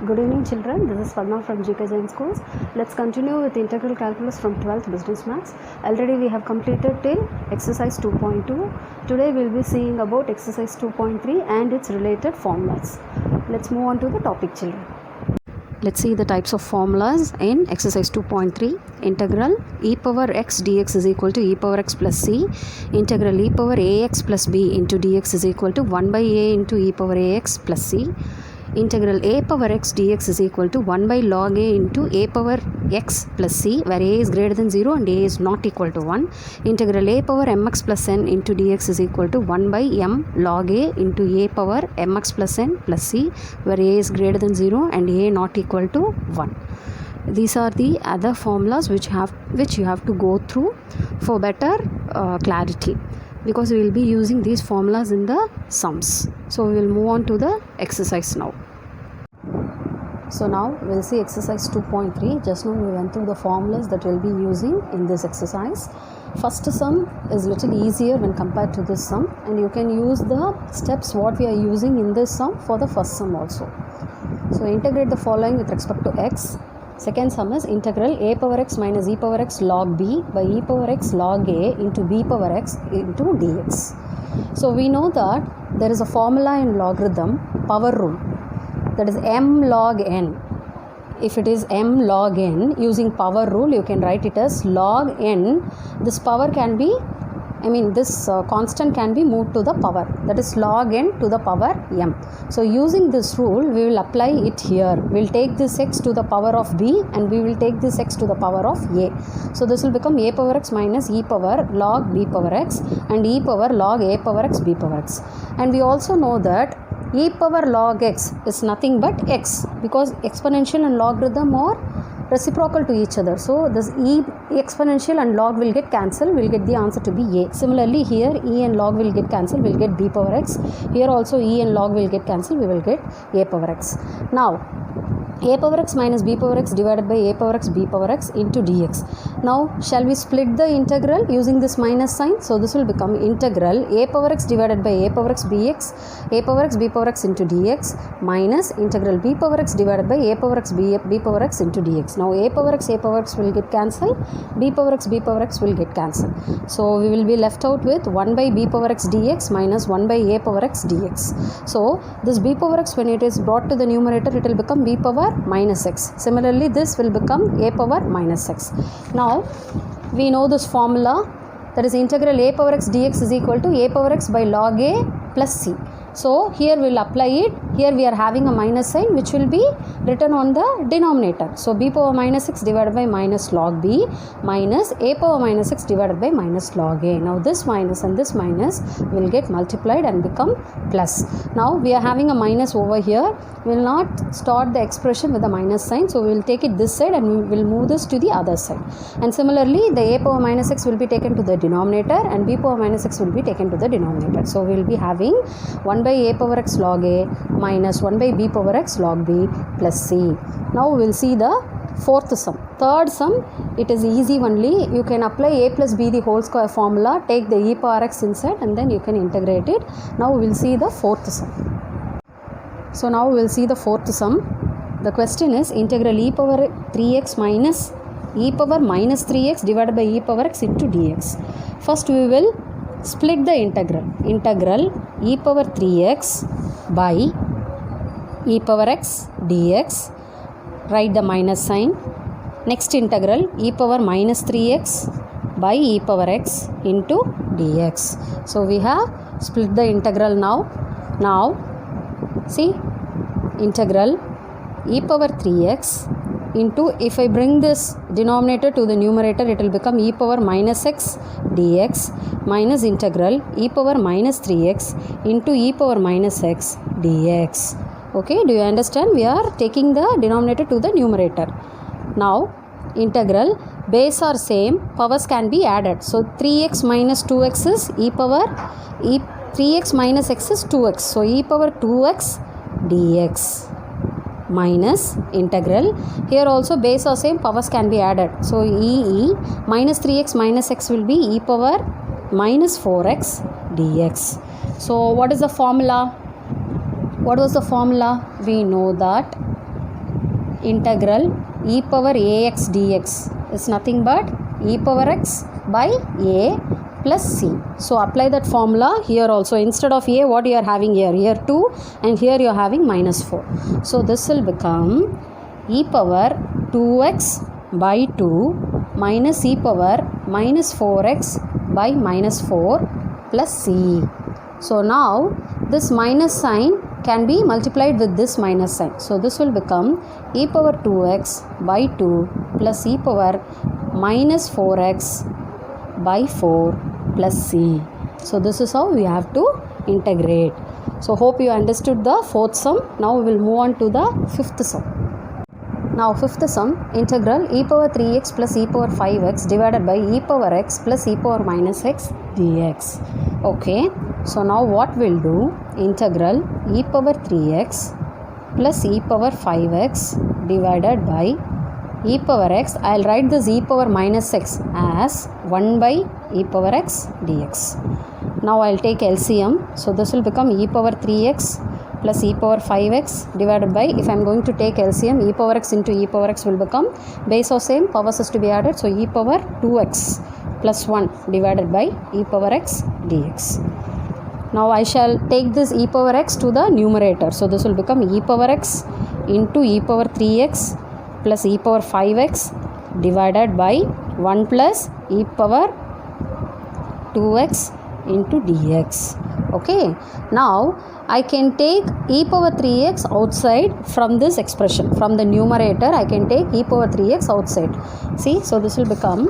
Good evening children, this is Padma from GK Jain Schools. Let's continue with integral calculus from 12th business maths. Already we have completed till exercise 2.2. Today we will be seeing about exercise 2.3 and its related formulas. Let's move on to the topic children. Let's see the types of formulas in exercise 2.3. Integral e power x dx is equal to e power x plus c. Integral e power ax plus b into dx is equal to 1 by a into e power ax plus c. Integral a power x dx is equal to 1 by log a into a power x plus c, where a is greater than 0 and a is not equal to 1. Integral a power mx plus n into dx is equal to 1 by m log a into a power mx plus n plus c, where a is greater than 0 and a not equal to 1. These are the other formulas which you have to go through for better clarity, because we will be using these formulas in the sums. So we will move on to the exercise now. So now we will see exercise 2.3. Just now we went through the formulas that we will be using in this exercise. First sum is little easier when compared to this sum, and you can use the steps what we are using in this sum for the first sum also. So integrate the following with respect to x. Second sum is integral a power x minus e power x log b by e power x log a into b power x into dx. So we know that there is a formula in logarithm, power rule, that is m log n. If it is m log n, using power rule you can write it as log n. This power can be, this constant can be moved to the power, that is log n to the power m. So using this rule we will apply it here. We will take this x to the power of b and we will take this x to the power of a. So this will become a power x minus e power log b power x and e power log a power x b power x. And we also know that e power log x is nothing but x, because exponential and logarithm are reciprocal to each other. So this e exponential and log will get cancelled, we will get the answer to be a. Similarly here e and log will get cancelled, we will get b power x. Here also e and log will get cancelled, we will get a power x. Now a power x minus b power x divided by a power x b power x into dx. Now shall we split the integral using this minus sign? So this will become integral a power x divided by a power x bx, a power x b power x into dx, minus integral b power x divided by a power x b power x into dx. Now a power x will get cancelled, b power x will get cancelled. So we will be left out with 1 by b power x dx minus 1 by a power x dx. So this b power x, when it is brought to the numerator, it will become b power minus x. Similarly this will become a power minus x. Now we know this formula, that is integral a power x dx is equal to a power x by log a plus c. So here we will apply it. Here we are having a minus sign which will be written on the denominator. So b power minus x divided by minus log b minus a power minus x divided by minus log a. Now this minus and this minus will get multiplied and become plus. Now we are having a minus over here. We will not start the expression with the minus sign. So we will take it this side and we will move this to the other side. And similarly the a power minus x will be taken to the denominator and b power minus x will be taken to the denominator. So we will be having 1 by a power x log a minus 1 by b power x log b plus c. Now we will see the fourth sum. Third sum, it is easy only. You can apply a plus b the whole square formula, take the e power x inside and then you can integrate it. Now we will see the fourth sum. So now we will see the fourth sum. The question is integral e power 3x minus e power minus 3x divided by e power x into dx. First we will split the integral. Integral e power 3x by e power x dx. Write the minus sign. Next integral e power minus 3x by e power x into dx. So we have split the integral now. Now see, integral e power 3x into, if I bring this denominator to the numerator, it will become e power minus x dx minus integral e power minus 3x into e power minus x dx. Okay, do you understand? We are taking the denominator to the numerator. Now integral, base are same, powers can be added. So 3x minus 2x is e power 3x minus x is 2x. So e power 2x dx minus integral, here also base are same, powers can be added. So e minus 3x minus x will be e power minus 4x dx. So what is the formula? What was the formula? We know that integral e power ax dx is nothing but e power x by a plus c. So apply that formula here also. Instead of a, what you are having here? Here 2 and here you are having minus 4. So this will become e power 2x by 2 minus e power minus 4x by minus 4 plus c. So now this minus sign can be multiplied with this minus sign. So this will become e power 2x by 2 plus e power minus 4x by 4 plus c. So this is how we have to integrate. So hope you understood the fourth sum. Now we will move on to the fifth sum. Now fifth sum, integral e power 3x plus e power 5x divided by e power x plus e power minus x dx. Okay, so now what we'll do, integral e power 3x plus e power 5x divided by e power x. I'll write this e power minus x as 1 by e power x dx. Now I'll take LCM. So this will become e power 3x plus e power 5x divided by, if I am going to take LCM, e power x into e power x will become, base of same, powers is to be added. So e power 2x plus 1 divided by e power x dx. Now I shall take this e power x to the numerator. So this will become e power x into e power 3x plus e power 5x divided by 1 plus e power 2x into dx. Okay, now I can take e power 3x outside from this expression. From the numerator I can take e power 3x outside. See, so this will become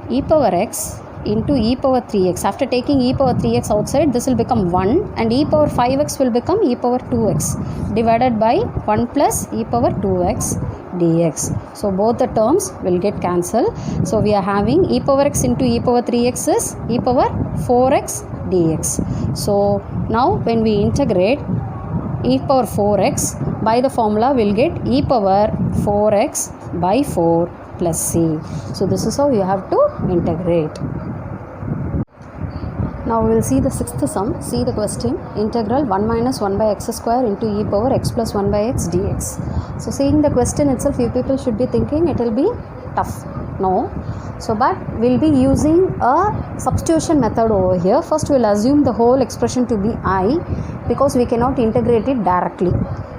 e power x into e power 3x. After taking e power 3x outside, this will become 1 and e power 5x will become e power 2x divided by 1 plus e power 2x dx. So both the terms will get cancelled. So we are having e power x into e power 3x is e power 4x dx. So now when we integrate e power 4x, by the formula we will get e power 4x by 4 plus c. So this is how you have to integrate. Now we will see the sixth sum. See the question, integral 1 minus 1 by x square into e power x plus 1 by x dx. So seeing the question itself, you people should be thinking it will be tough. No. So but we will be using a substitution method over here. First we will assume the whole expression to be I, because we cannot integrate it directly.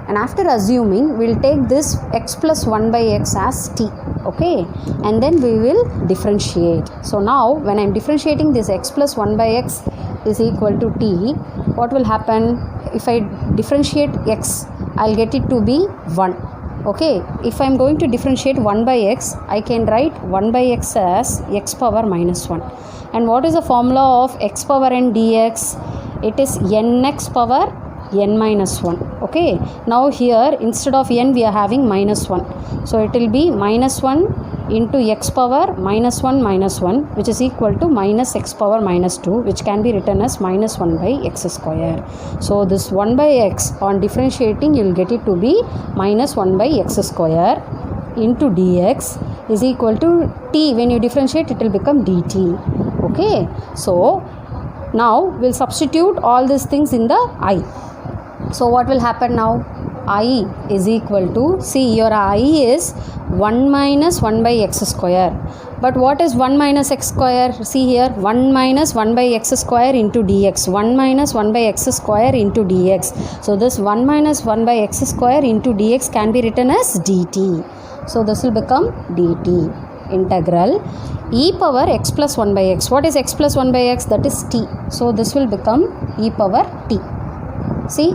And after assuming, we will take this x plus 1 by x as t. Okay, and then we will differentiate. So now when I am differentiating this x plus 1 by x is equal to t, what will happen? If I differentiate x, I will get it to be 1. Okay, if I am going to differentiate 1 by x, I can write 1 by x as x power minus 1. And what is the formula of x power n dx? It is nx power n minus 1. Okay, now here instead of n we are having minus 1. So it will be minus 1 into x power minus 1 minus 1, which is equal to minus x power minus 2, which can be written as minus 1 by x square. So this 1 by x on differentiating, you will get it to be minus 1 by x square into dx is equal to t. When you differentiate, it will become dt. Okay, so now we will substitute all these things in the I. So what will happen now? I is equal to, see your I is 1 minus 1 by x square. But what is 1 minus x square? See here, 1 minus 1 by x square into dx. 1 minus 1 by x square into dx. So this 1 minus 1 by x square into dx can be written as dt. So this will become dt. Integral e power x plus 1 by x. What is x plus 1 by x? That is t. So this will become e power t. See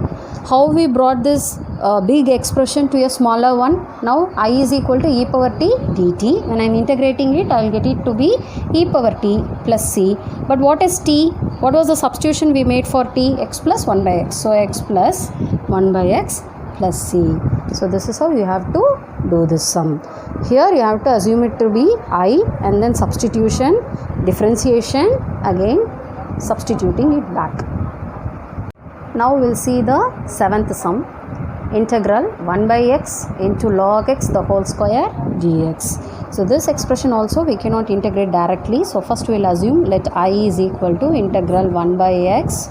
how we brought this big expression to a smaller one. Now I is equal to e power t dt. When I am integrating it, I will get it to be e power t plus c. But what is t? What was the substitution we made for t? X plus 1 by x. So x plus 1 by x plus c. So this is how you have to do this sum. Here you have to assume it to be I, and then substitution, differentiation, again substituting it back. Now we will see the seventh sum. Integral 1 by x into log x the whole square dx. So this expression also we cannot integrate directly. So first we will assume let I is equal to integral 1 by x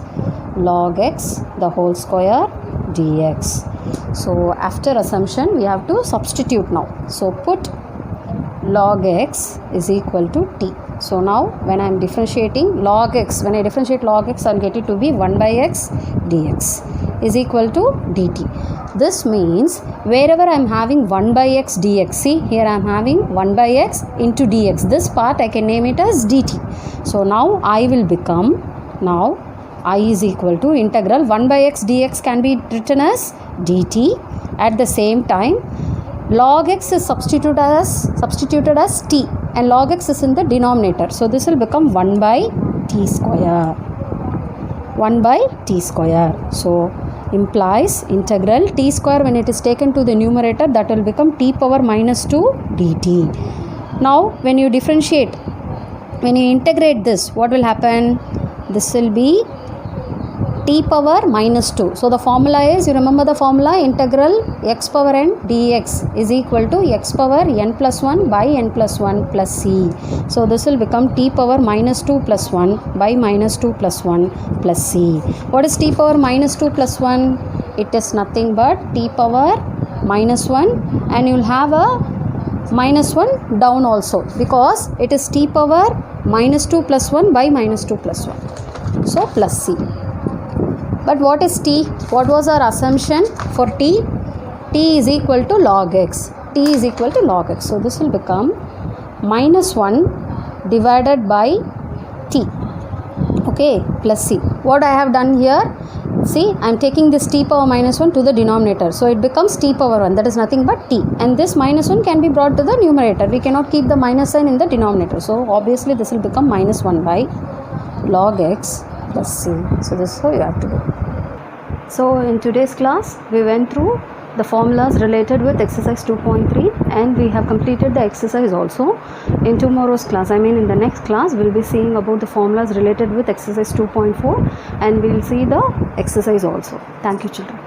log x the whole square dx. So after assumption we have to substitute now. So put log x is equal to t. So now when I am differentiating log x, when I differentiate log x, I will get it to be 1 by x dx is equal to dt. This means wherever I am having 1 by x dx, see here I am having 1 by x into dx. This part I can name it as dt. So now I will become, now I is equal to integral 1 by x dx can be written as dt. At the same time log x is substituted as t, and log x is in the denominator. So this will become 1 by t square. 1 by t square. So implies integral t square, when it is taken to the numerator, that will become t power minus 2 dt. Now when you differentiate, when you integrate this, what will happen? This will be t power minus 2. So the formula is, you remember the formula, integral x power n dx is equal to x power n plus 1 by n plus 1 plus c. So this will become t power minus 2 plus 1 by minus 2 plus 1 plus c. What is t power minus 2 plus 1? It is nothing but t power minus 1, and you will have a minus 1 down also, because it is t power minus 2 plus 1 by minus 2 plus 1. So plus c. But what is t? What was our assumption for t? T is equal to log x. T is equal to log x. So this will become minus 1 divided by t. Okay, plus c. What I have done here? See, I am taking this t power minus 1 to the denominator. So it becomes t power 1. That is nothing but t. And this minus 1 can be brought to the numerator. We cannot keep the minus sign in the denominator. So obviously this will become minus 1 by log x plus c. So this is how you have to do. So in today's class we went through the formulas related with exercise 2.3, and we have completed the exercise also. In tomorrow's class, I mean in the next class, we will be seeing about the formulas related with exercise 2.4, and we will see the exercise also. Thank you, children.